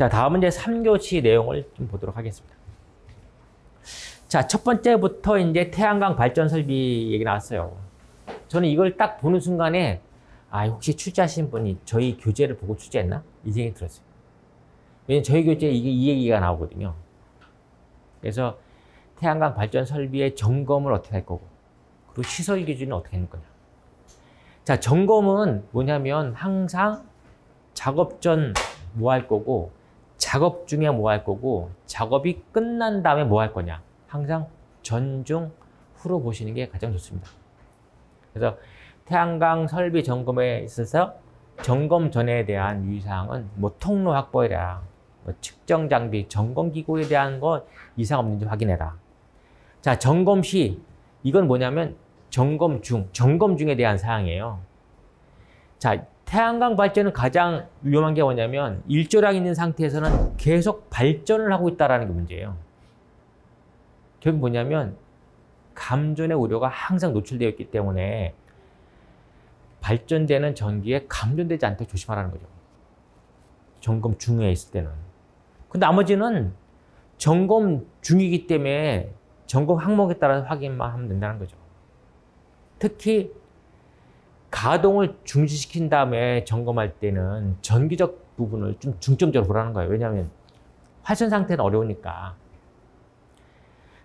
자, 다음은 이제 3교시 내용을 좀 보도록 하겠습니다. 자, 첫 번째부터 이제 태양광 발전 설비 얘기 나왔어요. 저는 이걸 딱 보는 순간에, 아, 혹시 출제하신 분이 저희 교재를 보고 출제했나? 이 생각이 들었어요. 왜냐면 저희 교재에 이 얘기가 나오거든요. 그래서 태양광 발전 설비의 점검을 어떻게 할 거고, 그리고 시설 기준은 어떻게 할 거냐. 자, 점검은 뭐냐면 항상 작업 전 뭐 할 거고, 작업 중에 뭐 할 거고, 작업이 끝난 다음에 뭐 할 거냐. 항상 전, 중, 후로 보시는 게 가장 좋습니다. 그래서 태양광 설비 점검에 있어서 점검 전에 대한 유의사항은 뭐 통로 확보에 대한 뭐 측정 장비, 점검 기구에 대한 거 이상 없는지 확인해라. 자, 점검 시 이건 뭐냐면 점검 중에 대한 사항이에요. 자, 태양광 발전은 가장 위험한 게 뭐냐면 일조량 있는 상태에서는 계속 발전을 하고 있다는 게 문제예요. 결국 뭐냐면 감전의 우려가 항상 노출되어 있기 때문에 발전되는 전기에 감전되지 않도록 조심하라는 거죠. 점검 중에 있을 때는. 근데 나머지는 점검 중이기 때문에 점검 항목에 따라서 확인만 하면 된다는 거죠. 특히 가동을 중지시킨 다음에 점검할 때는 전기적 부분을 좀 중점적으로 보라는 거예요. 왜냐하면 활선 상태는 어려우니까.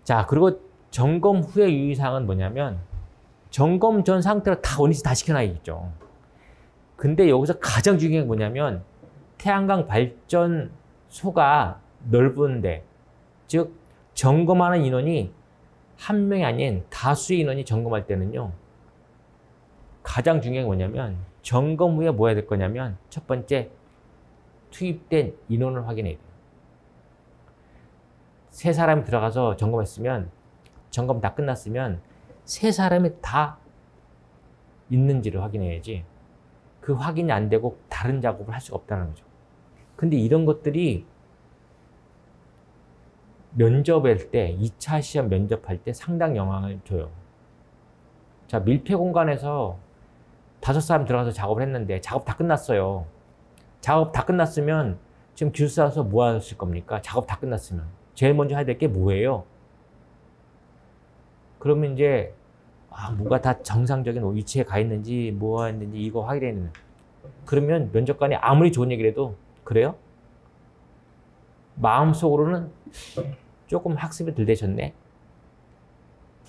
자, 그리고 점검 후의 유의사항은 뭐냐면 점검 전 상태로 다 원위치 다 시켜놔야겠죠. 근데 여기서 가장 중요한 게 뭐냐면 태양광 발전소가 넓은데, 즉 점검하는 인원이 한 명이 아닌 다수의 인원이 점검할 때는요, 가장 중요한 게 뭐냐면 점검 후에 뭐 해야 될 거냐면 첫 번째, 투입된 인원을 확인해야 돼요. 세 사람이 들어가서 점검했으면, 점검 다 끝났으면 세 사람이 다 있는지를 확인해야지, 그 확인이 안 되고 다른 작업을 할 수가 없다는 거죠. 근데 이런 것들이 면접할 때, 2차 시험 면접할 때 상당 영향을 줘요. 자, 밀폐 공간에서 5사람 들어가서 작업을 했는데 작업 다 끝났어요. 작업 다 끝났으면 지금 기술사에서 뭐 하실 겁니까? 작업 다 끝났으면. 제일 먼저 해야 될 게 뭐예요? 그러면 이제 뭐가 다 정상적인 위치에 가 있는지, 뭐 했는지 이거 확인해야. 그러면 면접관이 아무리 좋은 얘기를 해도, 그래요? 마음속으로는 조금 학습이 덜 되셨네.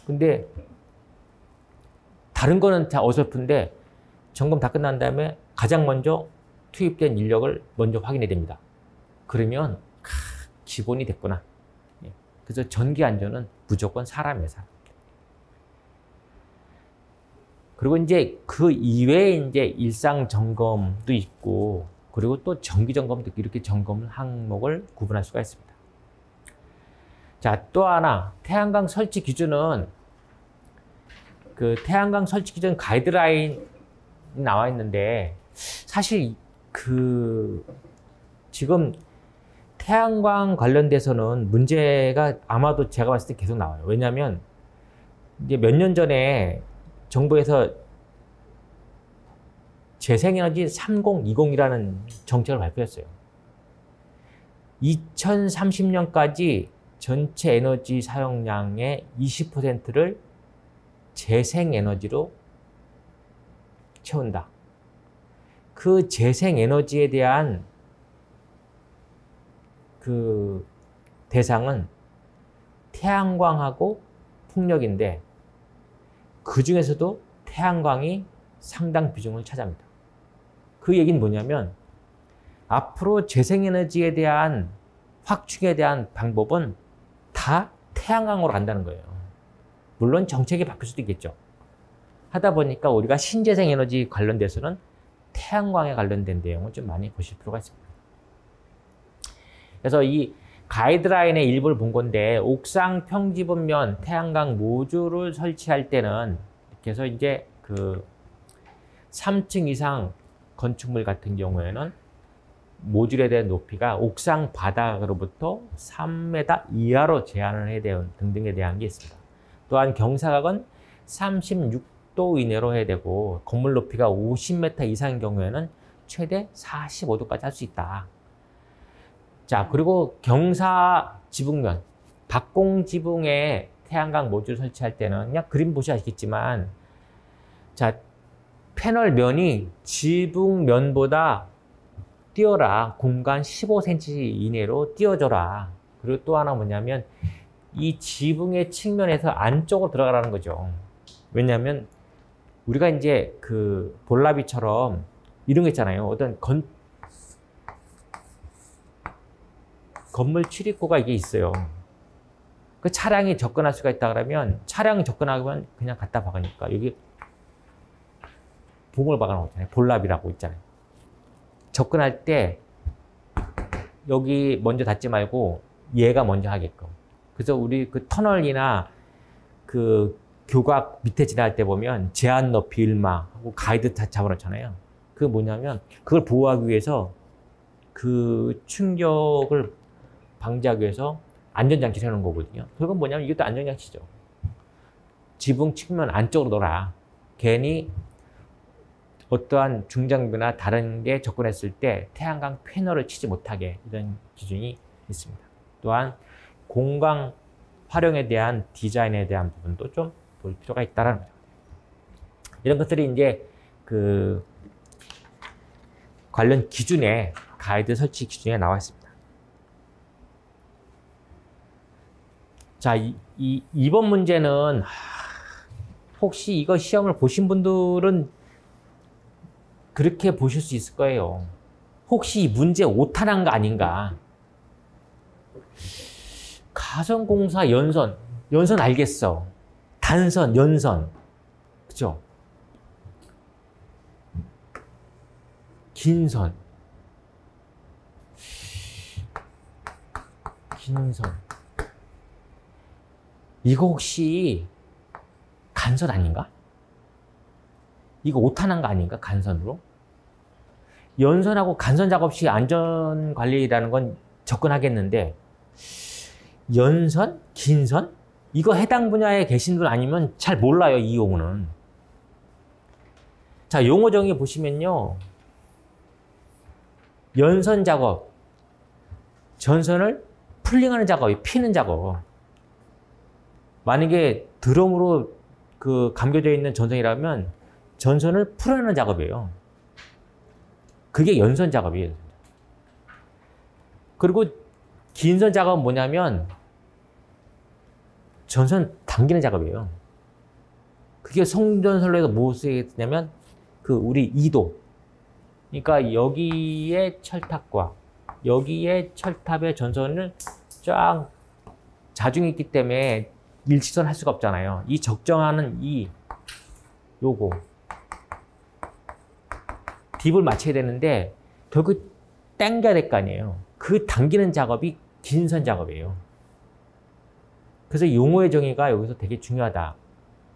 근데 다른 거는 다 어설픈데 점검 다 끝난 다음에 가장 먼저 투입된 인력을 먼저 확인해야 됩니다. 그러면 기본이 됐구나. 그래서 전기 안전은 무조건 사람이에요, 사람. 그리고 이제 그 이외에 이제 일상 점검도 있고, 그리고 또 정기 점검도 있고, 이렇게 점검 항목을 구분할 수가 있습니다. 자, 또 하나, 태양광 설치 기준은 그 태양광 설치 기준 가이드라인이 나와 있는데, 사실 지금 태양광 관련돼서는 문제가 아마도 제가 봤을 때 계속 나와요. 왜냐하면 이제 몇 년 전에 정부에서 재생에너지 3020이라는 정책을 발표했어요. 2030년까지 전체 에너지 사용량의 20%를 재생에너지로 채운다. 그 재생에너지에 대한 그 대상은 태양광하고 풍력인데, 그 중에서도 태양광이 상당 비중을 차지합니다. 그 얘기는 뭐냐면 앞으로 재생에너지에 대한 확충에 대한 방법은 다 태양광으로 간다는 거예요. 물론 정책이 바뀔 수도 있겠죠. 하다 보니까 우리가 신재생에너지 관련돼서는 태양광에 관련된 내용을 좀 많이 보실 필요가 있습니다. 그래서 이 가이드라인의 일부를 본 건데, 옥상 평지분면 태양광 모듈을 설치할 때는 이렇게 해서 이제 그 3층 이상 건축물 같은 경우에는 모듈에 대한 높이가 옥상 바닥으로부터 3m 이하로 제한을 해야 되는 등등에 대한 게 있습니다. 또한 경사각은 36도 이내로 해야 되고, 건물 높이가 50m 이상인 경우에는 최대 45도까지 할 수 있다. 자, 그리고 경사 지붕면, 박공 지붕에 태양광 모듈 설치할 때는 그냥 그림 보셔야 아시겠지만, 자, 패널 면이 지붕면보다 띄어라. 공간 15cm 이내로 띄워줘라. 그리고 또 하나 뭐냐면 이 지붕의 측면에서 안쪽으로 들어가라는 거죠. 왜냐하면 우리가 이제 그 볼라비처럼 이런 거 있잖아요. 어떤 건물 출입구가 이게 있어요. 그 차량이 접근할 수가 있다 그러면 차량이 접근하면 그냥 갖다 박으니까 여기 봉을 박아 놓잖아요. 볼랍이라고 있잖아요. 접근할 때 여기 먼저 닿지 말고 얘가 먼저 하게끔. 그래서 우리 그 터널이나 그 교각 밑에 지날 때 보면 제한 높이 일마하고 가이드 다 잡아놓잖아요. 그게 뭐냐면 그걸 보호하기 위해서 그 충격을 방지하기 위해서 안전장치를 해놓은 거거든요. 그건 뭐냐면 이것도 안전장치죠. 지붕 측면 안쪽으로 놀아. 괜히 어떠한 중장비나 다른 게 접근했을 때 태양광 패널을 치지 못하게 이런 기준이 있습니다. 또한 공간 활용에 대한 디자인에 대한 부분도 좀 볼 필요가 있다는 거죠. 이런 것들이 이제 그 관련 기준에 가이드 설치 기준에 나와 있습니다. 자, 이번 문제는 혹시 이거 시험을 보신 분들은 그렇게 보실 수 있을 거예요. 혹시 이 문제 오타난 거 아닌가? 가선공사 연선 알겠어. 단선, 연선. 그죠? 긴선. 이거 혹시 간선 아닌가? 이거 오타난 거 아닌가? 간선으로? 연선하고 간선 작업 시 안전관리라는 건 접근하겠는데 연선? 긴선? 이거 해당 분야에 계신 분 아니면 잘 몰라요, 이 용어는. 자, 용어 정의 보시면요. 연선 작업, 전선을 풀링하는 작업이 피는 작업. 만약에 드럼으로 그 감겨져 있는 전선이라면 전선을 풀어내는 작업이에요. 그게 연선 작업이에요. 그리고 긴선 작업은 뭐냐면 전선 당기는 작업이에요. 그게 송전선로 해서 뭐 쓰겠냐면 그 우리 2도. 그러니까 여기에 철탑과 여기에 철탑의 전선을 쫙 자중이 있기 때문에 일직선 할 수가 없잖아요. 이 적정하는 요거 딥을 맞춰야 되는데 결국 당겨야 될 거 아니에요. 그 당기는 작업이 긴선 작업이에요. 그래서 용어의 정의가 여기서 되게 중요하다.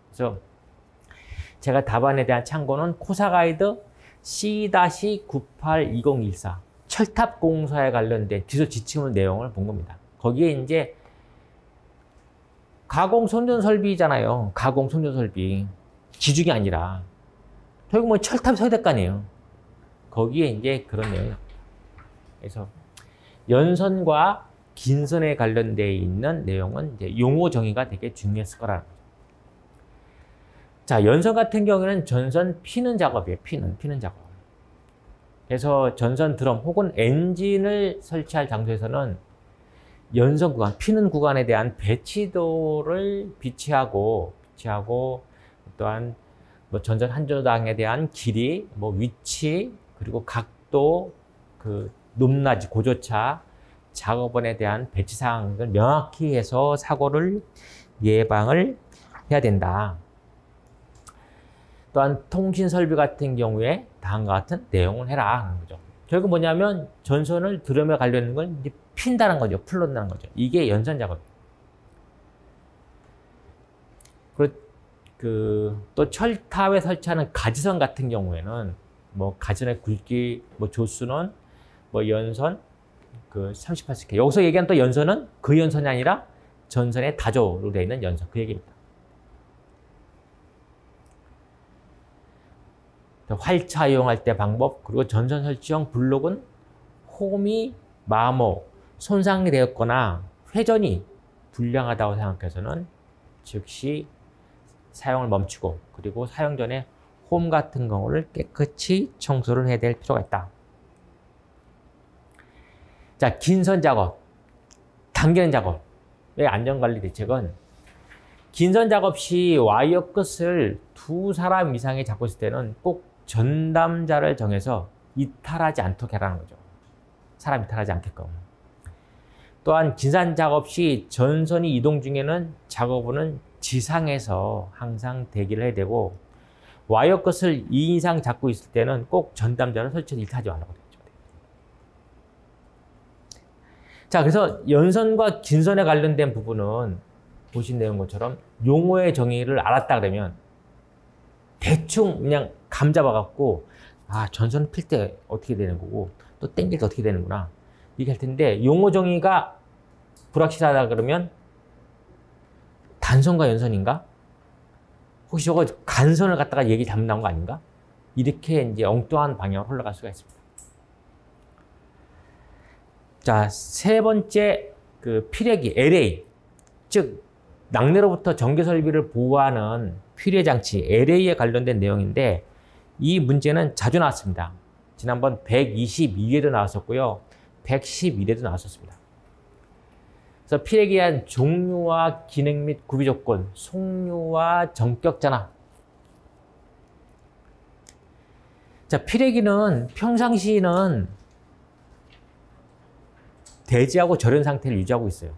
그래서 제가 답안에 대한 참고는 코사 가이드 C-982014 철탑 공사에 관련된 기술 지침의 내용을 본 겁니다. 거기에 이제 가공 선전 설비잖아요. 가공 선전 설비. 지중이 아니라. 결국 뭐 철탑 서야 될 거 아니에요. 거기에 이제 그런 내용. 그래서 연선과 긴선에 관련되어 있는 내용은 이제 용어 정의가 되게 중요했을 거라는 거죠. 자, 연선 같은 경우에는 전선 피는 작업이에요. 피는 작업. 그래서 전선 드럼 혹은 엔진을 설치할 장소에서는 연선 구간, 피는 구간에 대한 배치도를 비치하고 또한 뭐 전선 한 조당에 대한 길이, 뭐 위치, 그리고 각도, 그 높낮이, 고조차, 작업원에 대한 배치 사항을 명확히 해서 사고를 예방을 해야 된다. 또한 통신 설비 같은 경우에 다음과 같은 내용을 해라 하는 거죠. 결국 뭐냐면 전선을 드럼에 갈려있는 건 이제 핀다는 거죠. 풀런다는 거죠. 이게 연선 작업이에요. 그리고 또 철탑에 설치하는 가지선 같은 경우에는 뭐 가지선의 굵기, 뭐 조수는 뭐 연선 그 38스케일. 여기서 얘기한 또 연선은 그 연선이 아니라 전선의 다조로 되어 있는 연선. 그 얘기입니다. 활차 이용할 때 방법, 그리고 전선 설치용 블록은 호미, 마모, 손상이 되었거나 회전이 불량하다고 생각해서는 즉시 사용을 멈추고, 그리고 사용 전에 홈 같은 경우를 깨끗이 청소를 해야 될 필요가 있다. 자, 긴선 작업, 당기는 작업의 안전관리 대책은 긴선 작업 시 와이어 끝을 두 사람 이상이 잡고 있을 때는 꼭 전담자를 정해서 이탈하지 않도록 하라는 거죠. 사람 이탈하지 않게끔. 또한 긴선 작업 시 전선이 이동 중에는 작업원은 지상에서 항상 대기를 해야 되고, 와이어 끝을 2 이상 잡고 있을 때는 꼭 전담자를 설치해서 이탈하지 말라고 되죠. 자, 그래서 연선과 긴선에 관련된 부분은 보신 내용 것처럼 용어의 정의를 알았다 그러면 대충 그냥 감 잡아갖고, 아, 전선 필 때 어떻게 되는 거고, 또 땡길 때 어떻게 되는구나, 이렇게 할 텐데, 용어 정의가 불확실하다 그러면 단선과 연선인가? 혹시 저거 간선을 갖다가 얘기 잘못 나온 거 아닌가? 이렇게 이제 엉뚱한 방향으로 흘러갈 수가 있습니다. 자, 세 번째, 그 피레기, LA. 즉, 낙뢰로부터 전기 설비를 보호하는 피레 장치, LA에 관련된 내용인데, 이 문제는 자주 나왔습니다. 지난번 122회도 나왔었고요. 111회도 나왔었습니다. 그래서 피레기에 대한 종류와 기능 및 구비 조건, 속류와 전격 전압. 자, 피레기는 평상시에는 대지하고 절연 상태를 유지하고 있어요.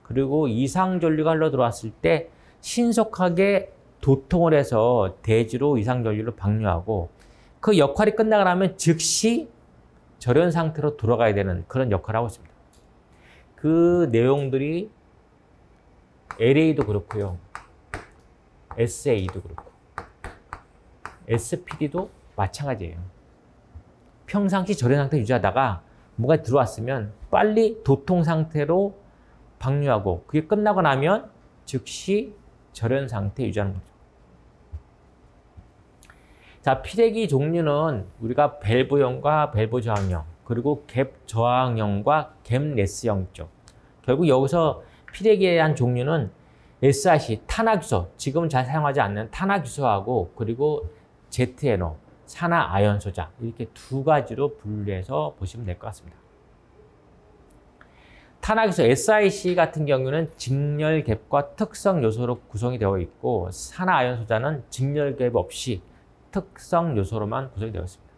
그리고 이상 전류가 흘러 들어왔을 때 신속하게 도통을 해서 대지로 이상 전류를 방류하고, 그 역할이 끝나고 나면 즉시 절연 상태로 돌아가야 되는 그런 역할을 하고 있습니다. 그 내용들이 LA도 그렇고요, SA도 그렇고, SPD도 마찬가지예요. 평상시 절연 상태 유지하다가 뭐가 들어왔으면 빨리 도통 상태로 방류하고, 그게 끝나고 나면 즉시 절연 상태 유지하는 거죠. 자, 피레기 종류는 우리가 밸브형과 밸브 저항형, 그리고 갭 저항형과 갭 레스형 있죠. 결국 여기서 피레기에 대한 종류는 SiC, 탄화규소, 지금은 잘 사용하지 않는 탄화규소하고, 그리고 ZNO, 산화 아연 소자, 이렇게 두 가지로 분류해서 보시면 될 것 같습니다. 탄화규소 SiC 같은 경우는 직렬갭과 특성 요소로 구성이 되어 있고, 산화 아연 소자는 직렬갭 없이 특성 요소로만 구성이 되어 있습니다.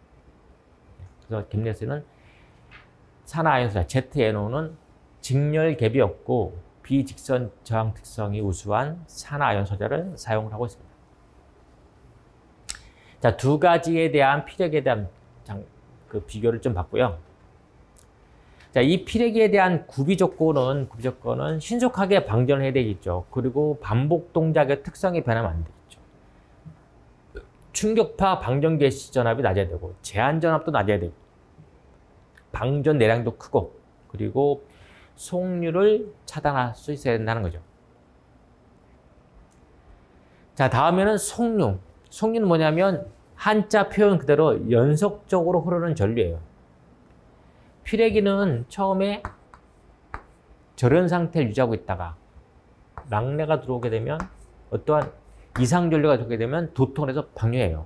그래서 갭레스는 산화 아연 소자 ZNO는 직렬갭이 없고 비직선 저항 특성이 우수한 산화 아연 소자를 사용을 하고 있습니다. 자, 두 가지에 대한 피레기에 대한 그 비교를 좀 봤고요. 자, 이 피레기에 대한 구비 조건은 신속하게 방전을 해야 되겠죠. 그리고 반복 동작의 특성이 변하면 안 되겠죠. 충격파 방전 개시 전압이 낮아야 되고, 제한 전압도 낮아야 되고, 방전 내량도 크고, 그리고 속류를 차단할 수 있어야 된다는 거죠. 자, 다음에는 속류. 속류는 뭐냐면 한자 표현 그대로 연속적으로 흐르는 전류예요. 피레기는 처음에 절연 상태를 유지하고 있다가 낙뢰가 들어오게 되면, 어떠한 이상 전류가 들어오게 되면 도통을 해서 방류해요.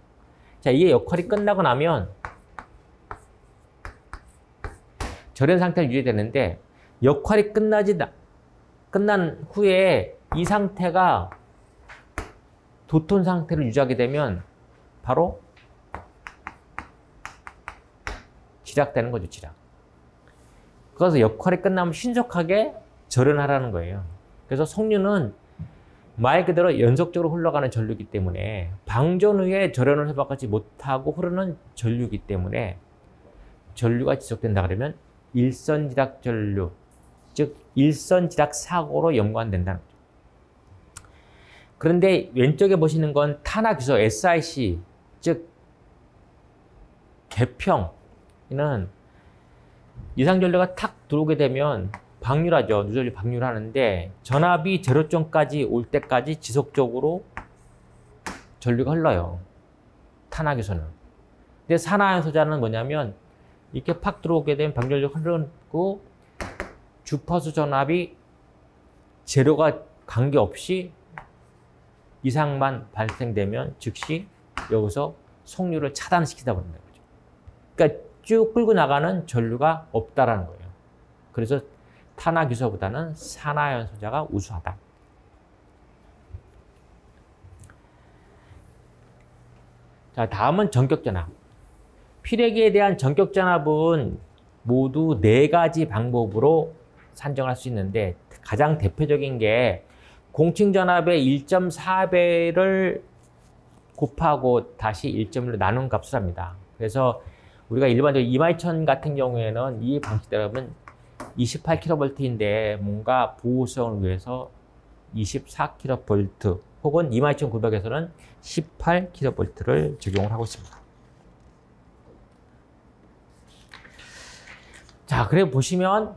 자, 이게 역할이 끝나고 나면 절연 상태를 유지되는데, 역할이 끝난 후에 이 상태가 도통 상태를 유지하게 되면 바로 지락되는 거죠, 지락. 그래서 역할이 끝나면 신속하게 절연하라는 거예요. 그래서 속류는 말 그대로 연속적으로 흘러가는 전류이기 때문에 방전 후에 절연을 회복하지 못하고 흐르는 전류이기 때문에 전류가 지속된다 그러면 일선지락 전류, 즉 일선지락 사고로 연관된다는 거죠. 그런데 왼쪽에 보시는 건 탄화규소 SiC, 즉 개평은 이상전류가 탁 들어오게 되면 방류를 하죠. 누전류 방류를 하는데, 전압이 제로점까지 올 때까지 지속적으로 전류가 흘러요. 탄화규소는. 근데 산화아연 소자는 뭐냐면, 이렇게 팍 들어오게 되면 방전류가 흐르고, 주파수 전압이 제로가 관계없이 이상만 발생되면 즉시 여기서 속류를 차단시키다 버린다 거죠. 그러니까 쭉 끌고 나가는 전류가 없다라는 거예요. 그래서 탄화규소보다는 산화연소자가 우수하다. 자, 다음은 전격전압. 피레기에 대한 전격전압은 모두 4가지 방법으로 산정할 수 있는데 가장 대표적인 게 공칭전압의 1.4배를 곱하고 다시 1.1로 나눈 값을 합니다. 그래서 우리가 일반적으로 이마이천 같은 경우에는 이 방식대로 하면 28kV인데 뭔가 보호성을 위해서 24kV 혹은 22900에서는 18kV를 적용을 하고 있습니다. 자, 그래 보시면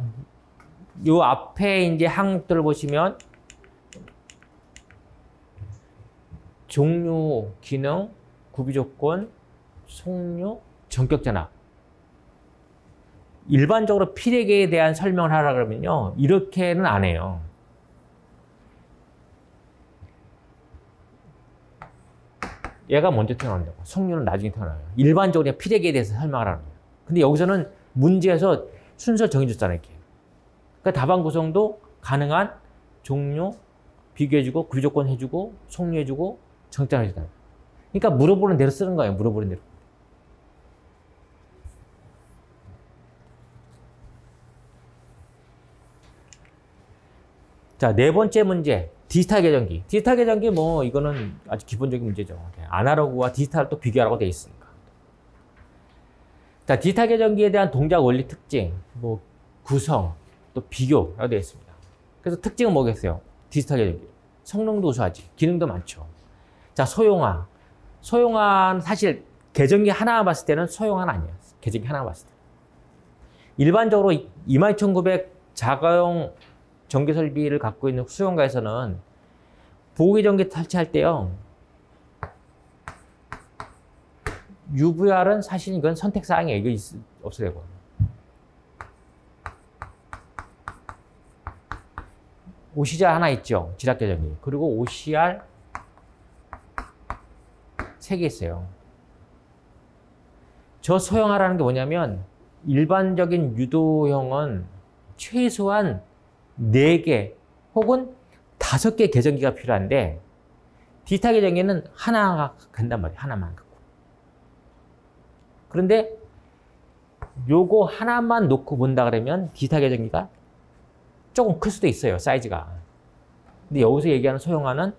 요 앞에 이제 항목들을 보시면 종류, 기능, 구비조건, 속류, 전격전압. 일반적으로 피레기에 대한 설명을 하라 그러면요, 이렇게는 안 해요. 얘가 먼저 태어난다고, 속류는 나중에 태어나요. 일반적으로 피레기에 대해서 설명하라는 거예요. 근데 여기서는 문제에서 순서 정해줬잖아요, 이렇게. 그러니까 답안 구성도 가능한 종류 비교해주고 구조건 해주고 속류해주고 정장해주잖아요. 그러니까 물어보는 대로 쓰는 거예요. 물어보는 대로. 자, 4번째 문제. 디지털 계전기. 디지털 계전기 뭐 이거는 아주 기본적인 문제죠. 아날로그와 디지털을 또 비교하라고 되어 있으니까. 자, 디지털 계전기에 대한 동작 원리 특징, 뭐 구성, 또 비교라고 되어 있습니다. 그래서 특징은 뭐겠어요? 디지털 계전기. 성능도 우수하지. 기능도 많죠. 자, 소형화. 소형화는 사실 계전기 하나 봤을 때는 소형화는 아니에요. 계전기 하나 봤을 때. 일반적으로 22900 자가용 전기 설비를 갖고 있는 수용가에서는 보호계전기 설치할 때요, UVR은 사실 이건 선택사항이에요. 이거 없애고. OCR 하나 있죠. 지락계전기. 그리고 OCR 3개 있어요. 저 소형화라는 게 뭐냐면 일반적인 유도형은 최소한 4개 혹은 5개 계전기가 필요한데 디지털 계전기는 하나가 간단 말이에요. 하나만 갖고. 그런데 요거 하나만 놓고 본다 그러면 디지털 계전기가 조금 클 수도 있어요. 사이즈가. 근데 여기서 얘기하는 소형화는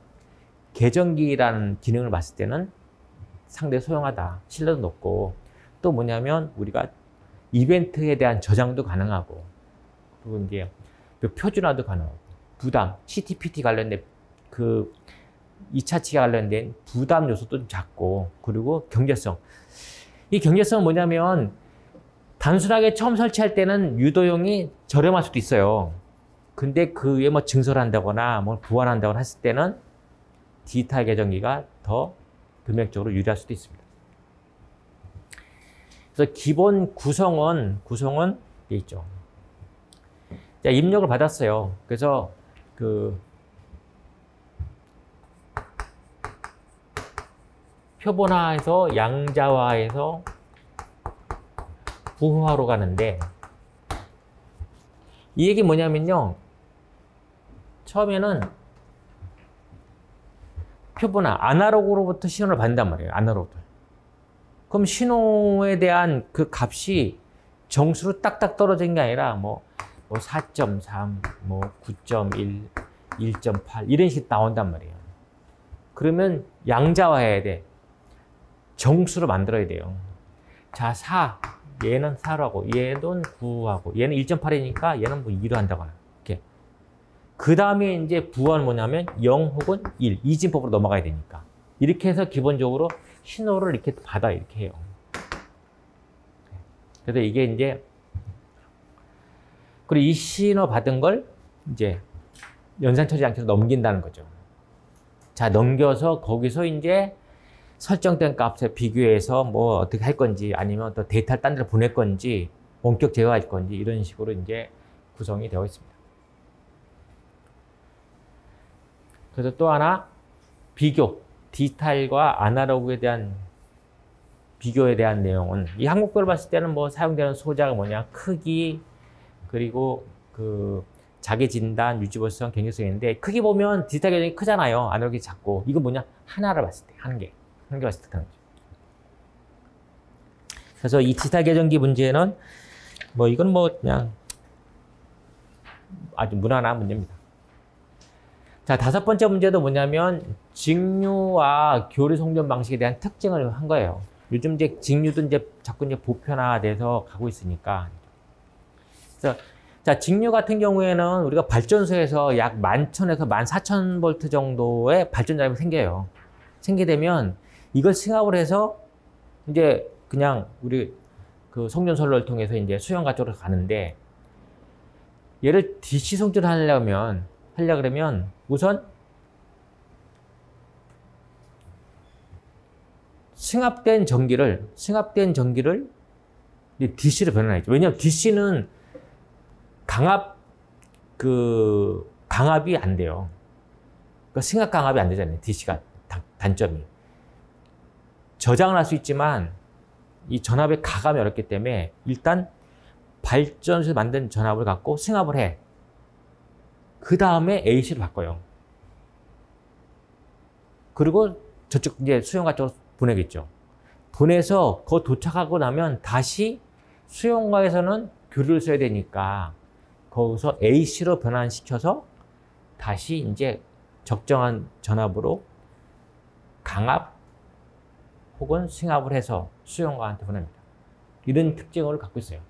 계전기라는 기능을 봤을 때는 상당히 소형하다. 신뢰도 높고 또 뭐냐면 우리가 이벤트에 대한 저장도 가능하고 그리고 이제 표준화도 가능하고 부담, CTPT 관련된 그 2차 치기 관련된 부담 요소도 좀 작고 그리고 경제성. 이 경제성은 뭐냐면 단순하게 처음 설치할 때는 유도용이 저렴할 수도 있어요. 근데 그 위에 뭐 증설을 한다거나 뭐 보완한다거나 했을 때는 디지털 계전기가 더 금액적으로 유리할 수도 있습니다. 그래서 기본 구성은 돼 있죠. 자, 입력을 받았어요. 그래서 그 표본화에서 양자화해서 부호화로 가는데 이 얘기 뭐냐면요. 처음에는 표본화, 아날로그로부터 신호를 받는단 말이에요. 아날로그. 그럼 신호에 대한 그 값이 정수로 딱딱 떨어진 게 아니라 뭐 4.3, 뭐 9.1, 1.8 이런 식으로 나온단 말이에요. 그러면 양자화해야 돼. 정수로 만들어야 돼요. 자, 4. 얘는 4로 하고 얘는 9하고 얘는 1.8이니까 얘는 뭐 2로 한다거나 이렇게. 그 다음에 이제 부호는 뭐냐면 0 혹은 1, 이진법으로 넘어가야 되니까. 이렇게 해서 기본적으로 신호를 이렇게 받아 이렇게 해요. 그래서 이게 이제 그리고 이 신호 받은 걸 이제 연산 처리 장치로 넘긴다는 거죠. 자, 넘겨서 거기서 이제 설정된 값에 비교해서 뭐 어떻게 할 건지 아니면 또 데이터를 딴 데로 보낼 건지 원격 제어할 건지 이런 식으로 이제 구성이 되어 있습니다. 그래서 또 하나 비교, 디지털과 아날로그에 대한 비교에 대한 내용은 이 한국어를 봤을 때는 뭐 사용되는 소자가 뭐냐, 크기, 그리고 그 자기 진단, 유지보수성, 경쟁성인데 크기 보면 디지털 계정이 크잖아요. 아날로그가 작고. 이거 뭐냐, 하나를 봤을 때 한 개 봤을 때 하는 거죠. 그래서 이 디지털 계정기 문제는 뭐 이건 뭐 그냥 아주 무난한 문제입니다. 자, 다섯 번째 문제도 뭐냐면 직류와 교류 송전 방식에 대한 특징을 한 거예요. 요즘 이제 직류도 이제 자꾸 이제 보편화돼서 가고 있으니까. 그래서 자, 직류 같은 경우에는 우리가 발전소에서 약 11,000에서 14,000V 정도의 발전장이 생겨요. 생기게 되면 이걸 승합을 해서 이제 그냥 우리 그 송전 선로를 통해서 이제 수용가 쪽으로 가는데, 얘를 DC 송전을 하려면 우선 승합된 전기를 DC로 변환하죠. 왜냐하면 DC는 강압이 안 돼요. 그러니까 승합 강압이 안 되잖아요. DC가 단점이. 저장을 할 수 있지만 이 전압의 가감이 어렵기 때문에 일단 발전소에서 만든 전압을 갖고 승합을 해. 그 다음에 AC로 바꿔요. 그리고 저쪽 이제 수용가 쪽으로 보내겠죠. 보내서 거 도착하고 나면 다시 수용가에서는 교류를 써야 되니까 거기서 AC로 변환시켜서 다시 이제 적정한 전압으로 강압 혹은 승합을 해서 수용가한테 보냅니다. 이런 특징을 갖고 있어요.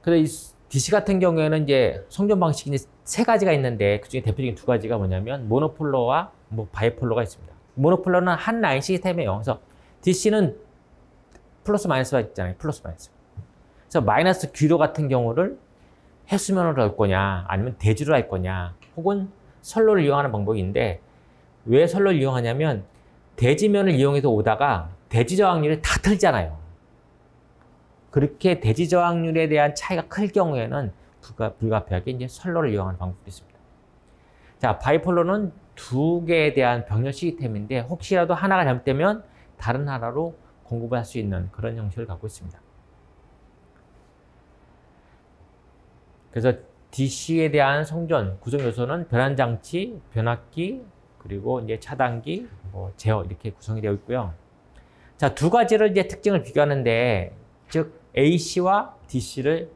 그래서 이 DC 같은 경우에는 이제 송전 방식이 세 가지가 있는데 그중에 대표적인 두 가지가 뭐냐면 모노폴러와 바이폴러가 있습니다. 모노폴러는 한 라인 시스템이에요. 그래서 DC는 플러스 마이너스가 있잖아요. 플러스 마이너스. 그래서 마이너스 귀로 같은 경우를 해수면으로 할 거냐, 아니면 대지로 할 거냐, 혹은 선로를 이용하는 방법인데, 왜 선로를 이용하냐면 대지면을 이용해서 오다가 대지 저항률이 다 틀리잖아요. 그렇게 대지 저항률에 대한 차이가 클 경우에는 불가피하게 이제 선로를 이용하는 방법도 있습니다. 자, 바이폴러는 두 개에 대한 병렬 시스템인데 혹시라도 하나가 잘못되면 다른 하나로 공급을 할 수 있는 그런 형식을 갖고 있습니다. 그래서 DC에 대한 송전 구성 요소는 변환장치, 변압기, 그리고 이제 차단기, 제어 이렇게 구성이 되어 있고요. 자, 두 가지를 이제 특징을 비교하는데, 즉 AC와 DC를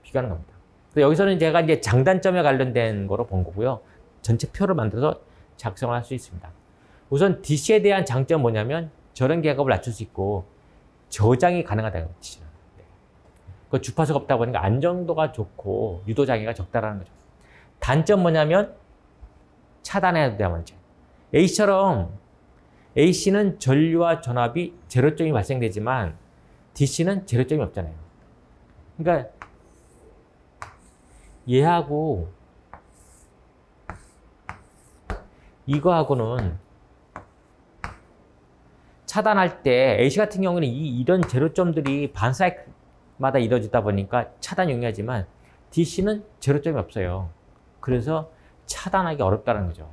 비교하는 겁니다. 그래서 여기서는 제가 이제 장단점에 관련된 거로 본 거고요. 전체 표를 만들어서 작성을 할 수 있습니다. 우선 DC에 대한 장점은 뭐냐면 저런 계급을 낮출 수 있고 저장이 가능하다는 거죠. DC는. 그 주파수가 없다 보니까 안정도가 좋고 유도 장애가 적다라는 거죠. 단점 뭐냐면 차단해야 돼야 문제. AC는 전류와 전압이 제로점이 발생되지만 DC는 제로점이 없잖아요. 그러니까 얘하고 이거하고는 차단할 때 AC 같은 경우는 이런 제로점들이 반사이클마다 이루어지다 보니까 차단이 용이하지만 DC는 제로점이 없어요. 그래서 차단하기 어렵다는 거죠.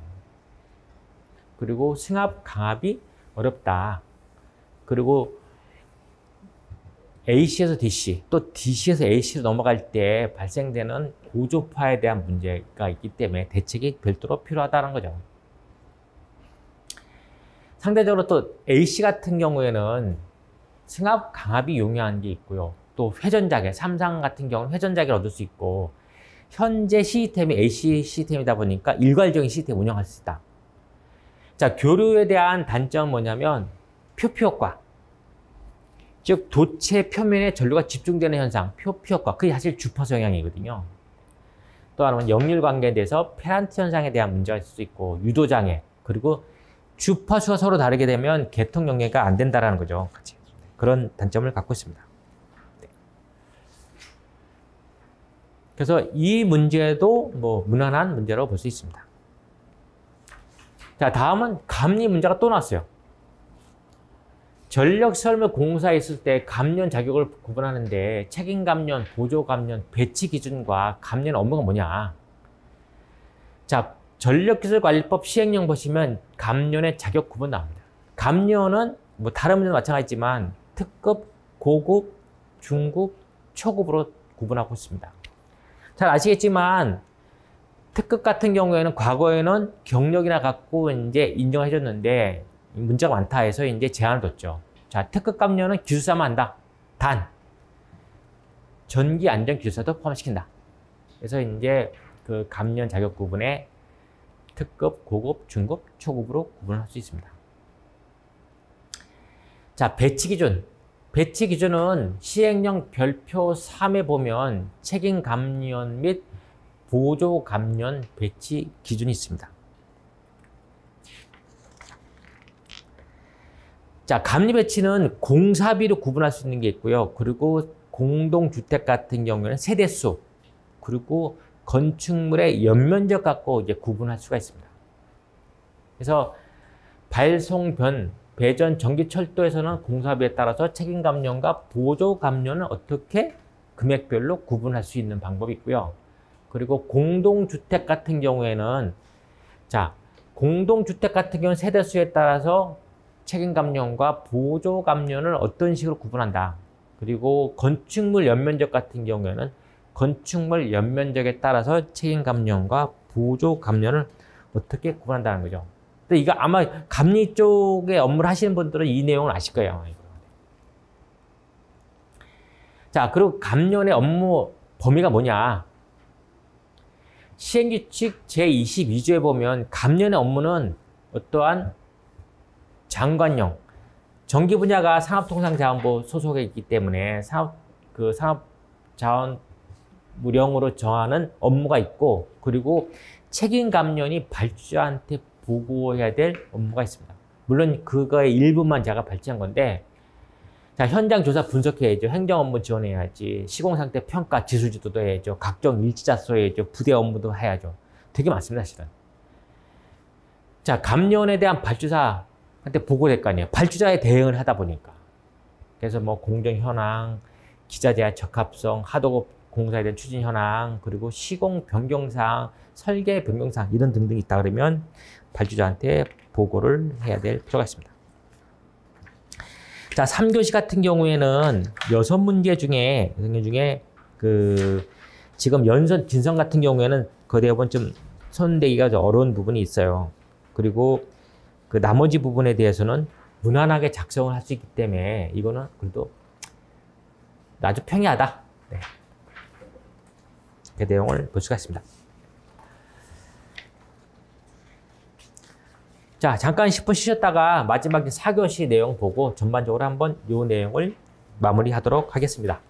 그리고 승합 강압이 어렵다. 그리고 AC에서 DC, 또 DC에서 AC로 넘어갈 때 발생되는 고조파에 대한 문제가 있기 때문에 대책이 별도로 필요하다는 거죠. 상대적으로 또 AC 같은 경우에는 승합 강압이 용이한 게 있고요. 또 회전자계, 삼상 같은 경우는 회전자계를 얻을 수 있고, 현재 시스템이 AC 시스템이다 보니까 일괄적인 시스템을 운영할 수 있다. 자, 교류에 대한 단점은 뭐냐면 표피 효과. 즉 도체 표면에 전류가 집중되는 현상, 표피 효과. 그게 사실 주파수 영향이거든요. 또 하나는 역률 관계에 대해서 페란트 현상에 대한 문제가 있을 수 있고, 유도 장애, 그리고 주파수가 서로 다르게 되면 개통 연계가 안 된다라는 거죠. 그런 단점을 갖고 있습니다. 네. 그래서 이 문제도 무난한 문제라고 볼 수 있습니다. 자, 다음은 감리 문제가 또 나왔어요. 전력시설물 공사에 있을 때 감면 자격을 구분하는데 책임감면, 보조감면, 배치 기준과 감면 업무가 뭐냐. 자, 전력기술관리법 시행령 보시면 감면의 자격 구분 나옵니다. 감면은 뭐 다른 문제도 마찬가지지만 특급, 고급, 중급, 초급으로 구분하고 있습니다. 잘 아시겠지만 특급 같은 경우에는 과거에는 경력이나 갖고 이제 인정을 해줬는데 문제가 많다 해서 이제 제한을 뒀죠. 자, 특급 감면은 기술사만 한다. 단 전기 안전 기술사도 포함시킨다. 그래서 이제 그 감면 자격 구분에 특급, 고급, 중급, 초급으로 구분할 수 있습니다. 자, 배치 기준. 배치 기준은 시행령 별표 3에 보면 책임 감면 및 보조 감면 배치 기준이 있습니다. 자, 감리 배치는 공사비로 구분할 수 있는 게 있고요. 그리고 공동주택 같은 경우에는 세대수, 그리고 건축물의 연면적 갖고 이제 구분할 수가 있습니다. 그래서 발송, 변, 배전, 전기, 철도에서는 공사비에 따라서 책임 감면과 보조 감면을 어떻게 금액별로 구분할 수 있는 방법이 있고요. 그리고 공동주택 같은 경우에는 자, 공동주택 같은 경우는 세대수에 따라서 책임 감면과 보조 감면을 어떤 식으로 구분한다. 그리고 건축물 연면적 같은 경우에는 건축물 연면적에 따라서 책임 감면과 보조 감면을 어떻게 구분한다는 거죠. 근데 이거 아마 감리 쪽에 업무를 하시는 분들은 이 내용을 아실 거예요. 자, 그리고 감면의 업무 범위가 뭐냐. 시행규칙 제22조에 보면 감면의 업무는 어떠한 장관령, 전기 분야가 산업통상자원부 소속에 있기 때문에 산업자원무령으로 정하는 업무가 있고, 그리고 책임 감면이 발주자한테 보고해야 될 업무가 있습니다. 물론 그거의 일부만 제가 발제한 건데, 자, 현장 조사 분석해야죠. 행정 업무 지원해야지. 시공상태 평가 기술지도도 해야죠. 각종 일지자 써야죠. 부대 업무도 해야죠. 되게 많습니다, 사실은. 자, 감면에 대한 발주사한테 보고될 거 아니에요. 발주자에 대응을 하다 보니까. 그래서 뭐 공정 현황, 기자 제한 적합성, 하도급 공사에 대한 추진 현황, 그리고 시공 변경사항, 설계 변경사항 이런 등등이 있다 그러면 발주자한테 보고를 해야 될 필요가 있습니다. 자, 3교시 같은 경우에는 6문제 중에 지금 연선, 진선 같은 경우에는 그 대부분 좀 손대기가 좀 어려운 부분이 있어요. 그리고 그 나머지 부분에 대해서는 무난하게 작성을 할 수 있기 때문에 이거는 그래도 아주 평이하다. 네. 그 내용을 볼 수가 있습니다. 자, 잠깐 10분 쉬셨다가 마지막 4교시 내용 보고 전반적으로 한번 이 내용을 마무리하도록 하겠습니다.